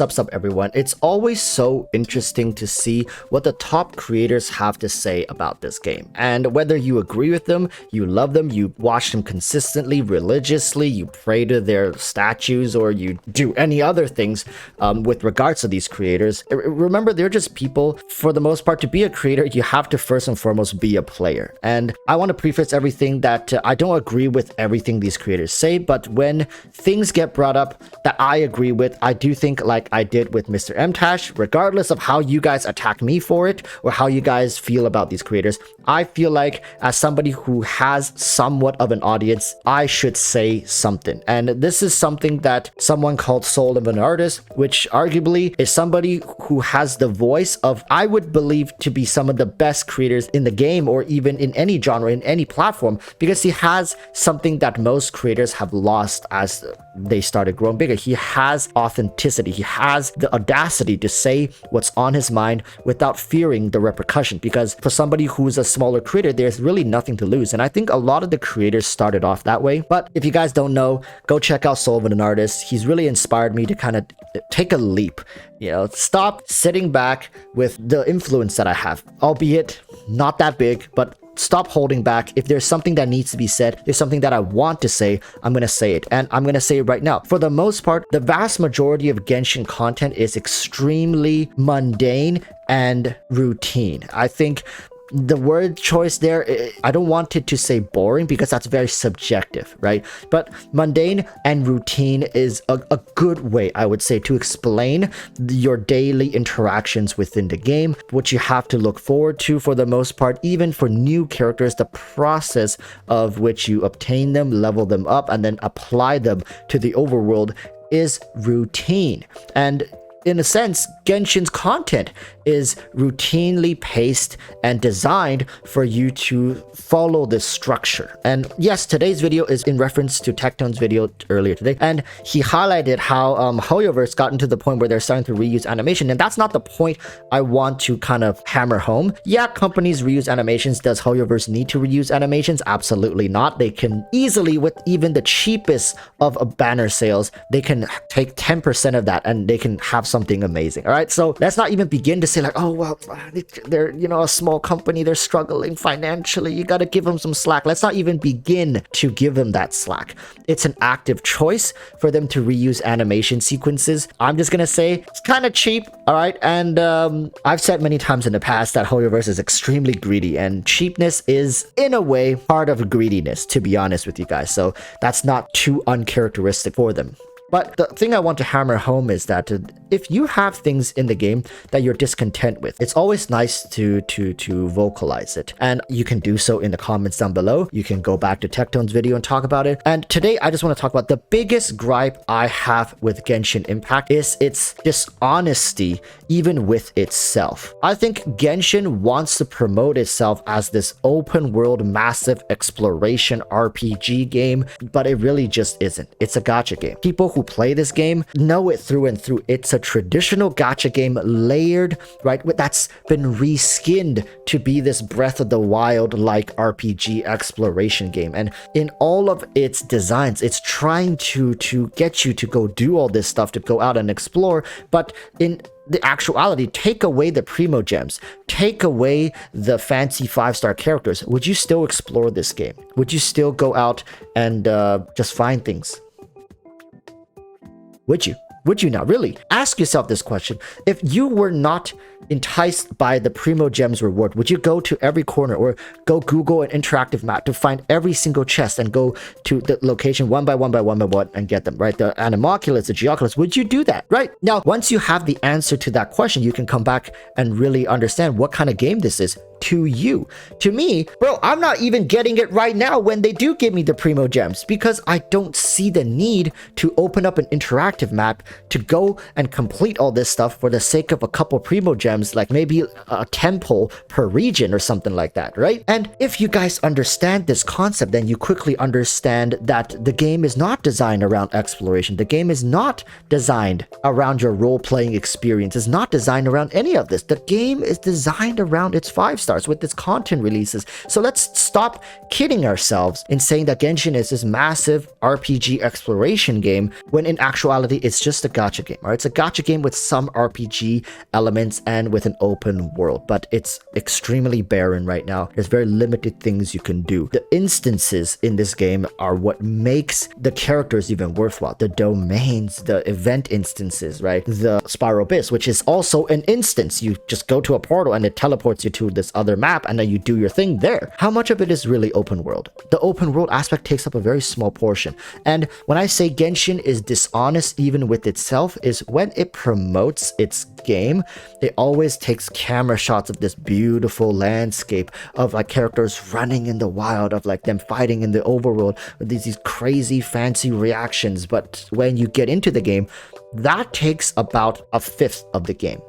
Sup everyone. It's always so interesting to see what the top creators have to say about this game. And whether you agree with them, you love them, you watch them consistently, religiously, you pray to their statues, or you do any other things with regards to these creators. Remember, they're just people. For the most part, to be a creator, you have to first and foremost be a player. And I want to preface everything that I don't agree with everything these creators say, but when things get brought up that I agree with, I do think, like I did with Mr. MTash, regardless of how you guys attack me for it or how you guys feel about these creators, I feel like as somebody who has somewhat of an audience, I should say something. And this is something that someone called Soul of an Artist, which arguably is somebody who has the voice of, I would believe, to be some of the best creators in the game or even in any genre, in any platform, because he has something that most creators have lost as they started growing bigger. He has authenticity. He has the audacity to say what's on his mind without fearing the repercussion, because for somebody who's a smaller creator, there's really nothing to lose. And I think a lot of the creators started off that way. But if you guys don't know, go check out Soul of an Artist. He's really inspired me to kind of take a leap, stop sitting back with the influence that I have, albeit not that big, but stop holding back. If there's something that needs to be said, there's something that I want to say, I'm going to say it. And I'm going to say it right now. For the most part, the vast majority of Genshin content is extremely mundane and routine. I think the word choice there, I don't want it to say boring because that's very subjective, right? But mundane and routine is a good way, I would say, to explain your daily interactions within the game, what you have to look forward to for the most part. Even for new characters, the process of which you obtain them, level them up, and then apply them to the overworld is routine. And in a sense, Genshin's content is routinely paced and designed for you to follow this structure. And yes, today's video is in reference to Tectone's video earlier today, and he highlighted how HoYoverse gotten to the point where they're starting to reuse animation, and that's not the point I want to kind of hammer home. Yeah, companies reuse animations. Does HoYoverse need to reuse animations? Absolutely not. They can easily, with even the cheapest of banner sales, they can take 10% of that and they can have something amazing. All right, so let's not even begin to say like, oh well, they're a small company, they're struggling financially, you got to give them some slack. Let's not even begin to give them that slack. It's an active choice for them to reuse animation sequences. I'm just gonna say it's kind of cheap. All right, and I've said many times in the past that HoYoverse is extremely greedy, and cheapness is in a way part of greediness, to be honest with you guys. So that's not too uncharacteristic for them. But the thing I want to hammer home is that if you have things in the game that you're discontent with, it's always nice to vocalize it. And you can do so in the comments down below. You can go back to Tectone's video and talk about it. And today, I just want to talk about the biggest gripe I have with Genshin Impact is its dishonesty, even with itself. I think Genshin wants to promote itself as this open world, massive exploration RPG game, but it really just isn't. It's a gacha game. People who play this game know it through and through. It's a traditional gacha game layered, right? That's been reskinned to be this Breath of the Wild like RPG exploration game. And in all of its designs, it's trying to get you to go do all this stuff, to go out and explore. But in the actuality, take away the primo gems, take away the fancy 5-star characters, would you still explore this game? Would you still go out and just find things? Would you? Would you now? Really? Ask yourself this question. If you were not enticed by the Primo Gems reward, would you go to every corner or go Google an interactive map to find every single chest and go to the location one by one and get them, right? The Animalculus, the Geoculus, would you do that, right? Now, once you have the answer to that question, you can come back and really understand what kind of game this is to you. To me, bro, I'm not even getting it right now when they do give me the Primo Gems, because I don't see the need to open up an interactive map to go and complete all this stuff for the sake of a couple Primo Gems, like maybe a temple per region or something like that, right? And if you guys understand this concept, then you quickly understand that the game is not designed around exploration. The game is not designed around your role-playing experience. It's not designed around any of this. The game is designed around its 5-star starts, with its content releases. So let's stop kidding ourselves in saying that Genshin is this massive RPG exploration game when in actuality it's just a gacha game. Right? It's a gacha game with some RPG elements and with an open world, but it's extremely barren right now. There's very limited things you can do. The instances in this game are what makes the characters even worthwhile. The domains, the event instances, right? The Spiral Abyss, which is also an instance. You just go to a portal and it teleports you to this other map and then you do your thing there. How much of it is really open world? The open world aspect takes up a very small portion. And when I say Genshin is dishonest even with itself, is when it promotes its game, it always takes camera shots of this beautiful landscape of like characters running in the wild, of like them fighting in the overworld, with these crazy fancy reactions. But when you get into the game, that takes about a fifth of the game,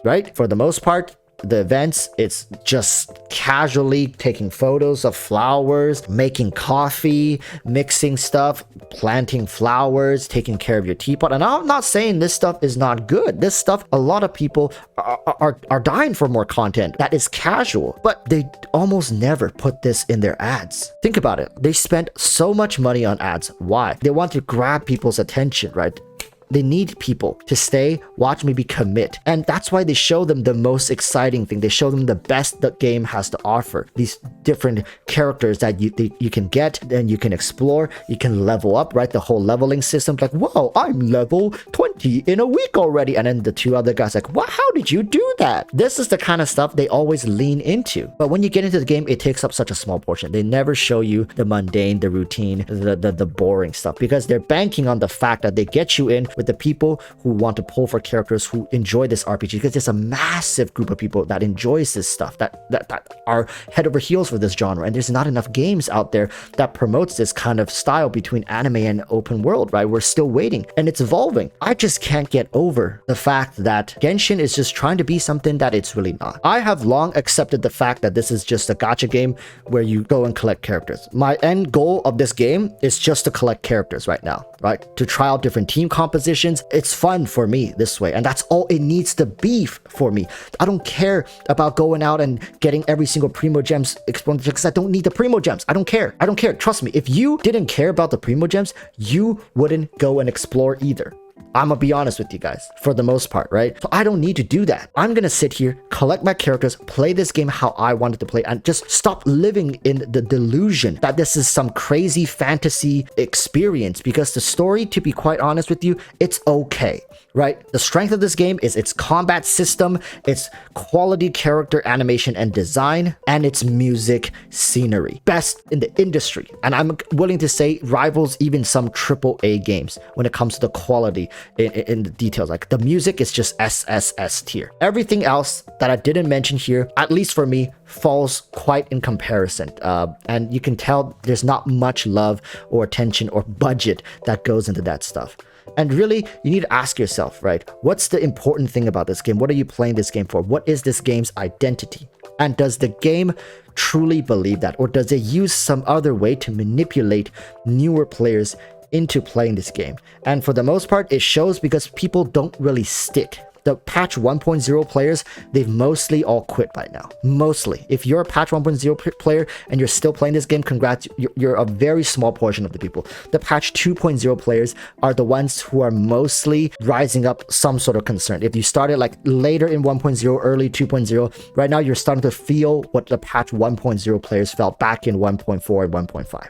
right? For the most part, the events, it's just casually taking photos of flowers, making coffee, mixing stuff, planting flowers, taking care of your teapot. And I'm not saying this stuff is not good. This stuff, a lot of people are dying for more content that is casual, but they almost never put this in their ads. Think about it. They spent so much money on ads. Why? They want to grab people's attention, right? They need people to stay, watch, maybe commit. And that's why they show them the most exciting thing. They show them the best the game has to offer. These different characters that you can get and you can explore. You can level up, right? The whole leveling system. Like, whoa, I'm level 20 in a week already. And then the two other guys like, what? How did you do that? This is the kind of stuff they always lean into. But when you get into the game, it takes up such a small portion. They never show you the mundane, the routine, the boring stuff, because they're banking on the fact that they get you in with the people who want to pull for characters who enjoy this RPG, because there's a massive group of people that enjoys this stuff, that are head over heels for this genre, and there's not enough games out there that promotes this kind of style between anime and open world, right? We're still waiting, and it's evolving. I just can't get over the fact that Genshin is just trying to be something that it's really not. I have long accepted the fact that this is just a gacha game where you go and collect characters. My end goal of this game is just to collect characters right now, right? To try out different team compositions. It's fun for me this way, and that's all it needs to be for me. I don't care about going out and getting every single Primo Gems explored, because I don't need the Primo Gems. I don't care. I don't care. Trust me. If you didn't care about the Primo Gems, you wouldn't go and explore either. I'm gonna be honest with you guys, for the most part, right? So I don't need to do that. I'm gonna sit here, collect my characters, play this game how I wanted to play, and just stop living in the delusion that this is some crazy fantasy experience, because the story, to be quite honest with you, it's okay, right? The strength of this game is its combat system, its quality character animation and design, and its music scenery. Best in the industry. And I'm willing to say rivals even some AAA games when it comes to the quality in the details. Like, the music is just SSS tier. Everything else that I didn't mention here, at least for me, falls quite in comparison. And you can tell there's not much love or attention or budget that goes into that stuff. And really, you need to ask yourself, right? What's the important thing about this game? What are you playing this game for? What is this game's identity? And does the game truly believe that? Or does it use some other way to manipulate newer players into playing this game? And for the most part, it shows, because people don't really stick. The patch 1.0 players, they've mostly all quit by now. Mostly. If you're a patch 1.0 player and you're still playing this game, congrats, you're a very small portion of the people. The patch 2.0 players are the ones who are mostly rising up some sort of concern. If you started like later in 1.0, early 2.0, right now you're starting to feel what the patch 1.0 players felt back in 1.4 and 1.5.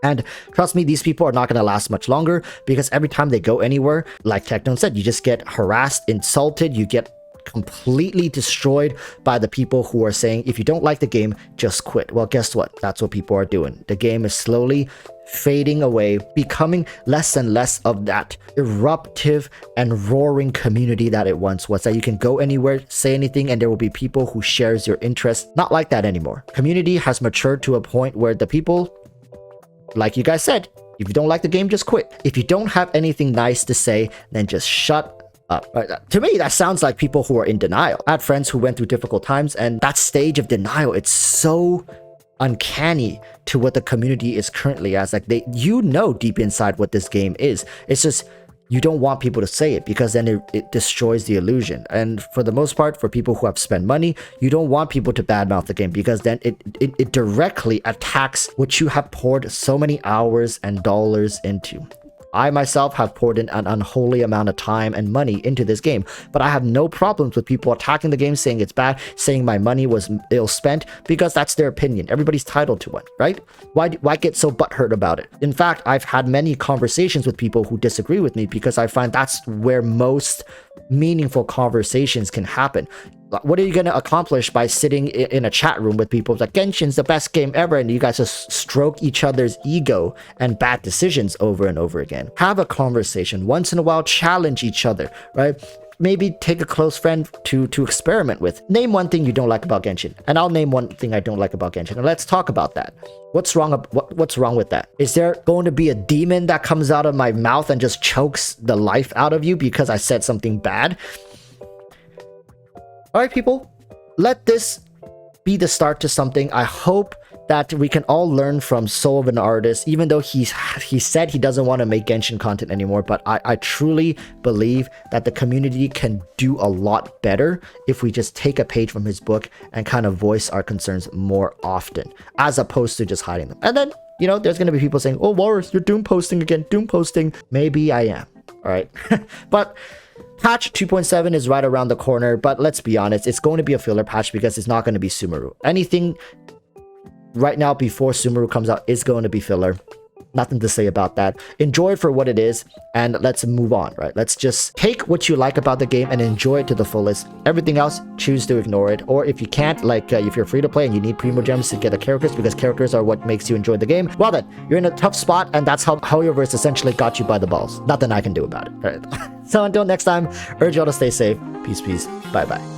And trust me, these people are not going to last much longer, because every time they go anywhere, like Techno said, you just get harassed, insulted, you get completely destroyed by the people who are saying, if you don't like the game, just quit. Well, guess what? That's what people are doing. The game is slowly fading away, becoming less and less of that eruptive and roaring community that it once was, that you can go anywhere, say anything, and there will be people who shares your interests. Not like that anymore. Community has matured to a point where the people, like you guys said, if you don't like the game, just quit. If you don't have anything nice to say, then just shut up. To me, that sounds like people who are in denial. I had friends who went through difficult times, and that stage of denial, it's so uncanny to what the community is currently as. Like, you know deep inside what this game is. It's just you don't want people to say it because then it destroys the illusion. And for the most part, for people who have spent money, you don't want people to badmouth the game because then it directly attacks what you have poured so many hours and dollars into. I myself have poured in an unholy amount of time and money into this game, but I have no problems with people attacking the game, saying it's bad, saying my money was ill spent, because that's their opinion. Everybody's entitled to one, right? Why get so butthurt about it? In fact, I've had many conversations with people who disagree with me because I find that's where most meaningful conversations can happen. What are you going to accomplish by sitting in a chat room with people like Genshin's the best game ever, and you guys just stroke each other's ego and bad decisions over and over again? Have a conversation once in a while, challenge each other, right? Maybe take a close friend to experiment with. Name one thing you don't like about Genshin, and I'll name one thing I don't like about Genshin, and let's talk about that. What's wrong with that? Is there going to be a demon that comes out of my mouth and just chokes the life out of you because I said something bad? All right, people, let this be the start to something. I hope that we can all learn from Soul of an Artist, even though he said he doesn't want to make Genshin content anymore. But I truly believe that the community can do a lot better if we just take a page from his book and kind of voice our concerns more often, as opposed to just hiding them. And then, you know, there's going to be people saying, oh, Walrus, you're doom posting again, doom posting. Maybe I am. All right. But patch 2.7 is right around the corner, but let's be honest, it's going to be a filler patch because it's not going to be Sumeru. Anything right now before Sumeru comes out is going to be filler. Nothing to say about that. Enjoy it for what it is, and let's move on, right? Let's just take what you like about the game and enjoy it to the fullest. Everything else, choose to ignore it. Or if you can't, like if you're free to play and you need primo gems to get the characters because characters are what makes you enjoy the game, well then, you're in a tough spot, and that's how Hoyoverse essentially got you by the balls. Nothing I can do about it, right? So until next time, urge you all to stay safe. Peace, peace. Bye-bye.